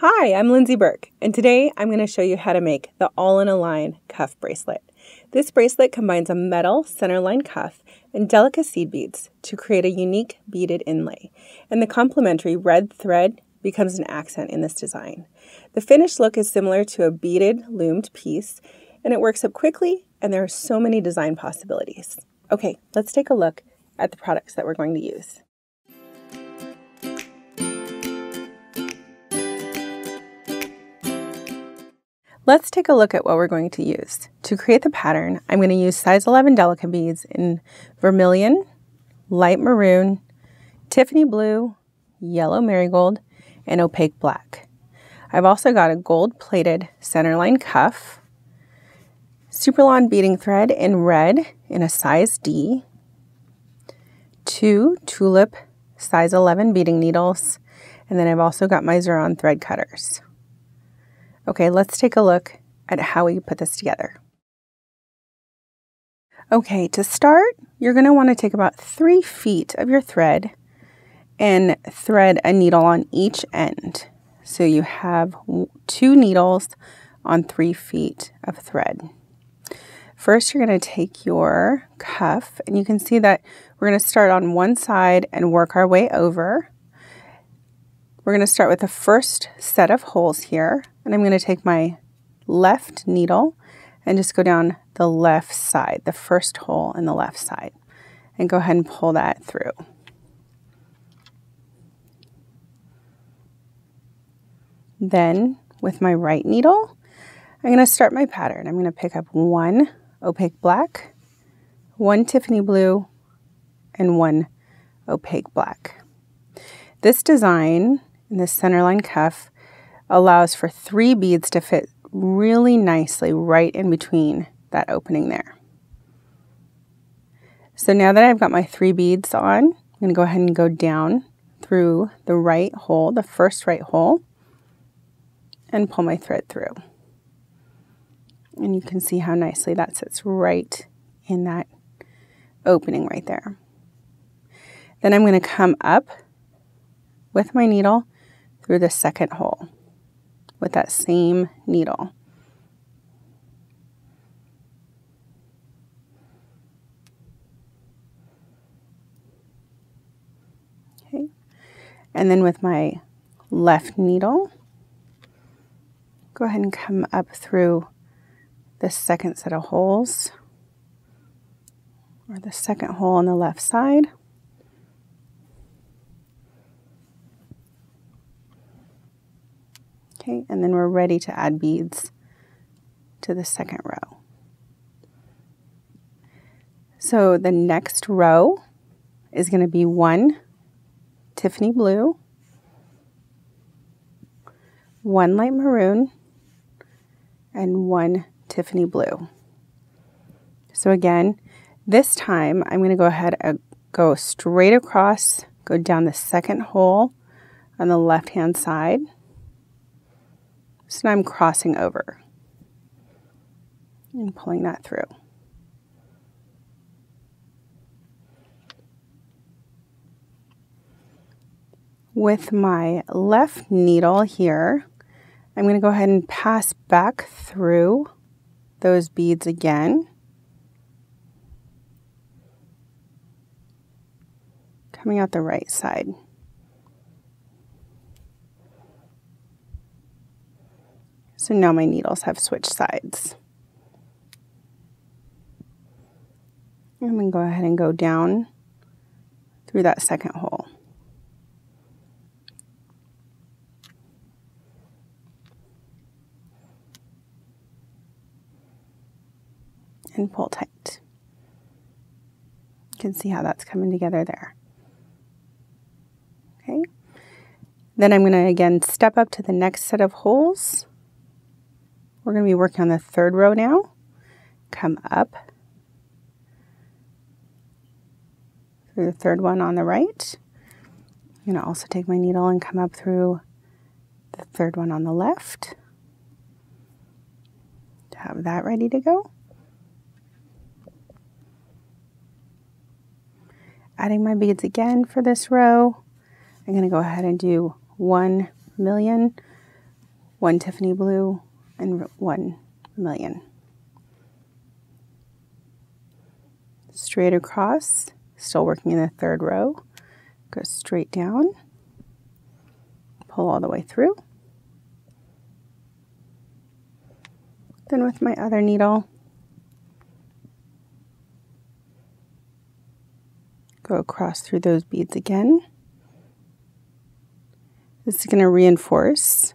Hi, I'm Lindsay Burke, and today I'm going to show you how to make the all-in-a-line cuff bracelet. This bracelet combines a metal centerline cuff and Delica seed beads to create a unique beaded inlay, and the complementary red thread becomes an accent in this design. The finished look is similar to a beaded loomed piece, and it works up quickly, and there are so many design possibilities. Okay, let's take a look at the products that we're going to use. Let's take a look at what we're going to use. To create the pattern, I'm going to use size 11 Delica beads in Vermilion, light Maroon, Tiffany blue, yellow Marigold, and Opaque black. I've also got a gold-plated centerline cuff, Superlon beading thread in red in a size D, 2 Tulip size 11 beading needles, and then I've also got my Maroon thread cutters. Okay, let's take a look at how we put this together. Okay, to start, you're going to want to take about 3 feet of your thread and thread a needle on each end. So you have 2 needles on 3 feet of thread. First, you're going to take your cuff, and you can see that we're going to start on one side and work our way over. We're going to start with the first set of holes here, and I'm going to take my left needle and just go down the left side, the first hole in the left side, and go ahead and pull that through. Then with my right needle, I'm going to start my pattern. I'm going to pick up 1 opaque black, 1 Tiffany blue, and 1 opaque black. This design in this centerline cuff allows for 3 beads to fit really nicely right in between that opening there. So now that I've got my 3 beads on, I'm going to go ahead and go down through the right hole, the first right hole, and pull my thread through. And you can see how nicely that sits right in that opening right there. Then I'm going to come up with my needle through the second hole with that same needle. Okay, and then with my left needle, go ahead and come up through the second set of holes, or the second hole on the left side. Okay, and then we're ready to add beads to the second row. So the next row is going to be 1 Tiffany blue, 1 light maroon, and 1 Tiffany blue. So again, this time I'm going to go ahead and go straight across, go down the second hole on the left-hand side. So now I'm crossing over and pulling that through. With my left needle here, I'm going to go ahead and pass back through those beads again, coming out the right side. So now my needles have switched sides. I'm going to go ahead and go down through that second hole. And pull tight. You can see how that's coming together there. Okay. Then I'm going to again step up to the next set of holes. We're going to be working on the third row now. Come up through the third one on the right. I'm going to also take my needle and come up through the third one on the left to have that ready to go. Adding my beads again for this row. I'm going to go ahead and do 1 million 1 Tiffany blue, and 1 Vermilion. Straight across, still working in the 3rd row, go straight down, pull all the way through. Then with my other needle, go across through those beads again. This is going to reinforce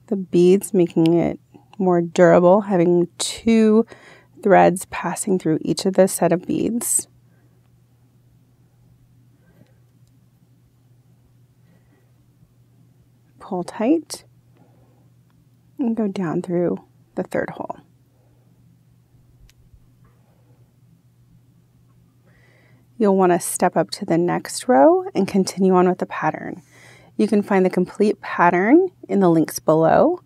the beads, making it more durable, having 2 threads passing through each of the set of beads. Pull tight and go down through the 3rd hole. You'll want to step up to the next row and continue on with the pattern. You can find the complete pattern in the links below.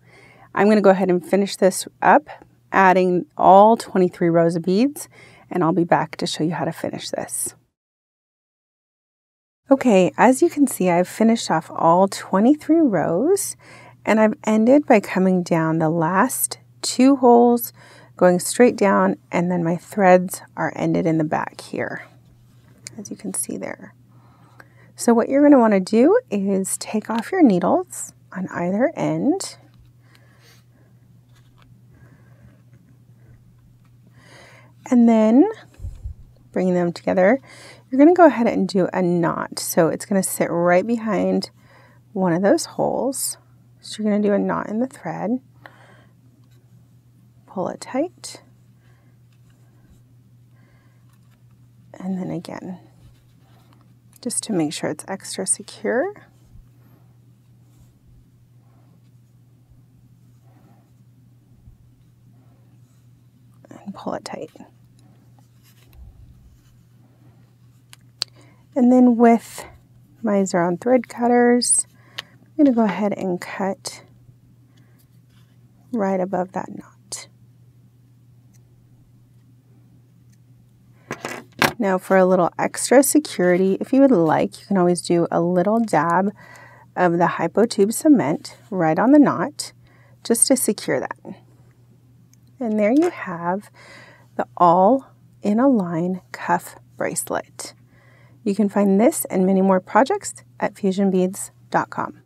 I'm going to go ahead and finish this up, adding all 23 rows of beads, and I'll be back to show you how to finish this. Okay, as you can see, I've finished off all 23 rows, and I've ended by coming down the last 2 holes, going straight down, and then my threads are ended in the back here, as you can see there. So what you're going to want to do is take off your needles on either end. And then bring them together. You're going to go ahead and do a knot. So it's going to sit right behind one of those holes. So you're going to do a knot in the thread. Pull it tight. And then again, just to make sure it's extra secure. And pull it tight. And then with my Zero thread cutters, I'm going to go ahead and cut right above that knot. Now for a little extra security, if you would like, you can always do a little dab of the Hypo Tube cement right on the knot, just to secure that. And there you have the all in a line cuff bracelet. You can find this and many more projects at fusionbeads.com.